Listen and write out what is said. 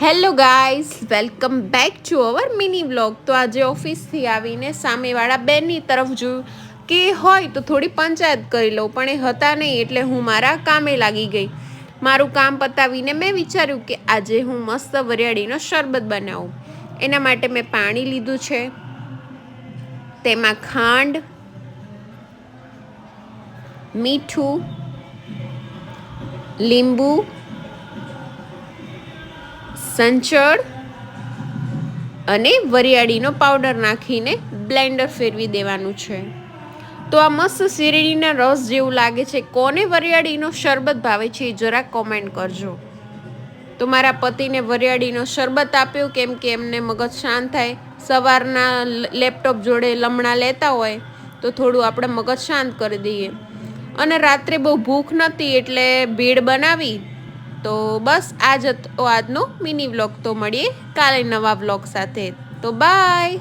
Hello guys, welcome back to our mini vlog. તો આજે ઓફિસથી આવીને સામેવાળા બેનની તરફ જોયું કે હોય તો થોડી પંચાયત કરી લઉં, પણ એ હતા નહીં એટલે હું મારા કામે લાગી ગઈ. મારું કામ પતાવીને મેં વિચાર્યું કે આજે હું મસ્ત વરિયાળીનો શરબત બનાવું. એના માટે મેં પાણી લીધું છે, તેમાં ખાંડ, મીઠું, લીંબુ, સંચળ અને વરિયાળીનો પાવડર નાખીને બ્લેન્ડર ફેરવી દેવાનું છે. તો આ મસ્ત શેરડીના રસ જેવું લાગે છે. કોને વરિયાળીનો શરબત ભાવે છે એ જરાક કોમેન્ટ કરજો. તો મારા પતિને વરિયાળીનો શરબત આપ્યો, કેમ કે એમને મગજ શાંત થાય. સવારના લેપટોપ જોડે લમણા લેતા હોય તો થોડું આપણે મગજ શાંત કરી દઈએ. અને રાત્રે બહુ ભૂખ નહોતી એટલે ભેળ બનાવી. તો બસ આજ હતો આજનો મિની વ્લોગ. તો મળીએ કાલે નવા વ્લોગ સાથે. તો બાય.